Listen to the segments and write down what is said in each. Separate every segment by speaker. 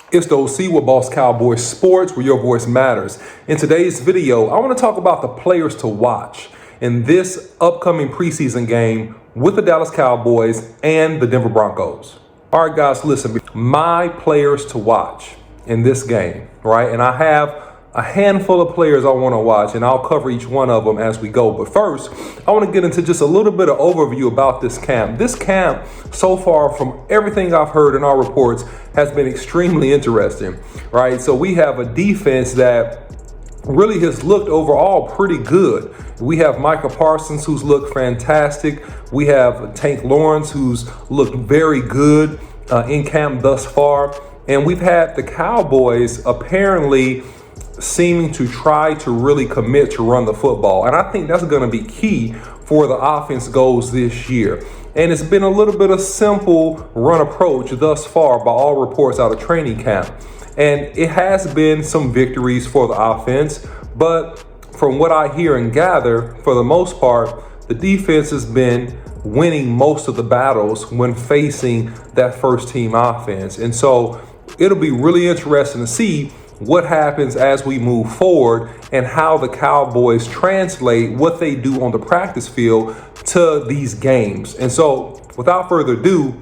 Speaker 1: It's the OC with Boss Cowboy Sports, where your voice matters. In today's video, I want to talk about the players to watch in this upcoming preseason game with the Dallas Cowboys and the Denver Broncos. All right, guys, listen. My players to watch in this game, right? And I have a handful of players I want to watch, and I'll cover each one of them as we go. But first, I want to get into just a little bit of overview about this camp. This camp, so far, from everything I've heard in our reports, has been extremely interesting, right? So we have a defense that really has looked overall pretty good. We have Micah Parsons, who's looked fantastic. We have Tank Lawrence, who's looked very good in camp thus far. And we've had the Cowboys apparently seeming to try to really commit to run the football. And I think that's going to be key for the offense goals this year. And it's been a little bit of simple run approach thus far by all reports out of training camp. And it has been some victories for the offense, but from what I hear and gather, for the most part, the defense has been winning most of the battles when facing that first team offense. And so it'll be really interesting to see what happens as we move forward and how the Cowboys translate what they do on the practice field to these games. And so without further ado,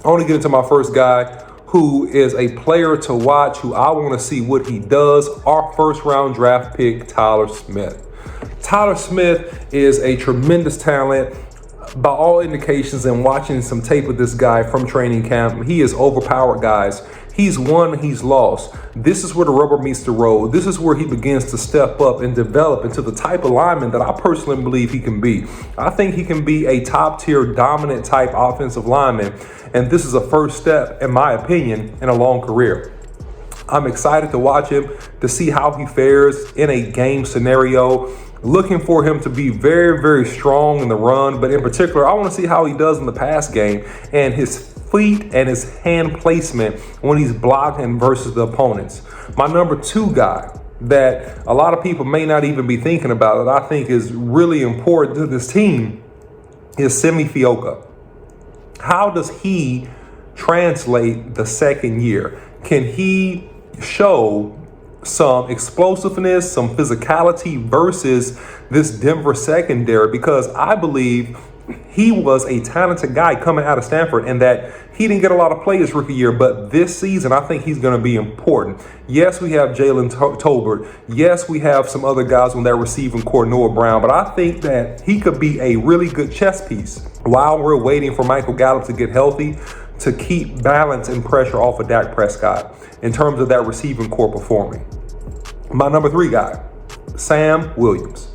Speaker 1: I want to get into my first guy, who is a player to watch, who I want to see what he does. Our first round draft pick, Tyler Smith. Tyler Smith is a tremendous talent. By all indications, and watching some tape of this guy from training camp, he is overpowered, guys. He's won, he's lost. This is where the rubber meets the road. This is where he begins to step up and develop into the type of lineman that I personally believe he can be. I think he can be a top-tier, dominant type offensive lineman, and this is a first step, in my opinion, in a long career. I'm excited to watch him, to see how he fares in a game scenario. Looking for him to be very, very strong in the run, but in particular, I want to see how he does in the pass game and his feet and his hand placement when he's blocking versus the opponents. My number two guy that a lot of people may not even be thinking about, that I think is really important to this team, is Simi Fioka. How does he translate the second year? Can he show some explosiveness, some physicality versus this Denver secondary? Because I believe he was a talented guy coming out of Stanford, and that he didn't get a lot of play his rookie year, but this season I think he's going to be important. Yes, we have Jalen Tolbert. Yes, we have some other guys on that receiving core, Noah Brown, but I think that he could be a really good chess piece while we're waiting for Michael Gallup to get healthy, to keep balance and pressure off of Dak Prescott in terms of that receiving core performing. My number three guy, Sam Williams.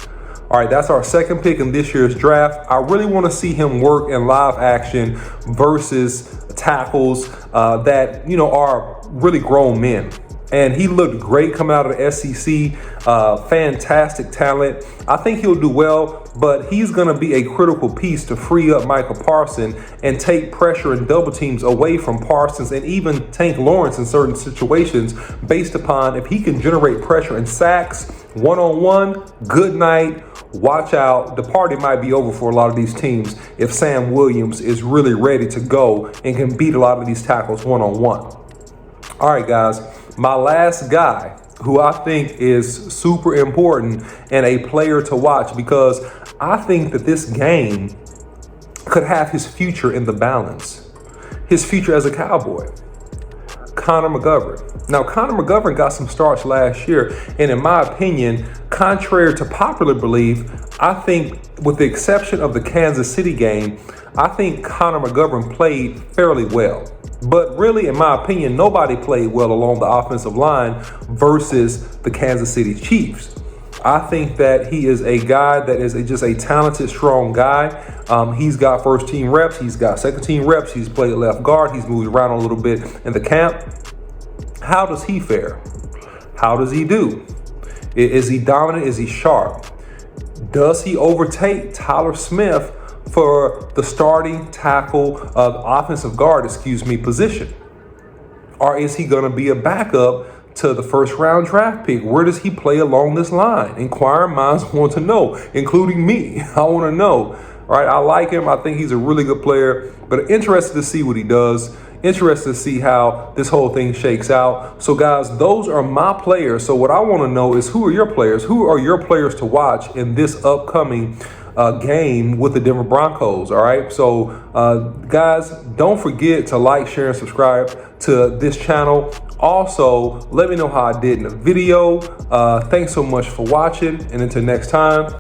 Speaker 1: All right, that's our second pick in this year's draft. I really want to see him work in live action versus tackles that, are really grown men. And he looked great coming out of the SEC. Fantastic talent. I think he'll do well, but he's going to be a critical piece to free up Micah Parsons and take pressure and double teams away from Parsons and even Tank Lawrence in certain situations, based upon if he can generate pressure and sacks one-on-one, good night. Watch out. The party might be over for a lot of these teams if Sam Williams is really ready to go and can beat a lot of these tackles one-on-one. All right, guys. My last guy, who I think is super important and a player to watch, because I think that this game could have his future in the balance. His future as a Cowboy. Conor Mcgovern. Now, Conor McGovern got some starts last year, and in my opinion, contrary to popular belief, I think with the exception of the Kansas City game, I think Conor McGovern played fairly well. But really, in my opinion, nobody played well along the offensive line versus the Kansas City Chiefs. I think that he is a guy that is just a talented, strong guy. He's got first team reps. He's got second team reps. He's played left guard. He's moved around a little bit in the camp. How does he fare? How does he do? Is he dominant? Is he sharp? Does he overtake Tyler Smith for the starting tackle offensive guard, position? Or is he going to be a backup to the first round draft pick? Where does he play along this line? Inquiring minds want to know, including me. I want to know. All right, I like him. I think he's a really good player, but interested to see what he does Interested to see how this whole thing shakes out. So guys, those are my players. So what I want to know is, who are your players? Who are your players to watch in this upcoming game with the Denver Broncos? All right. So guys, don't forget to like, share, and subscribe to this channel. Also, let me know how I did in the video. Thanks so much for watching, and until next time.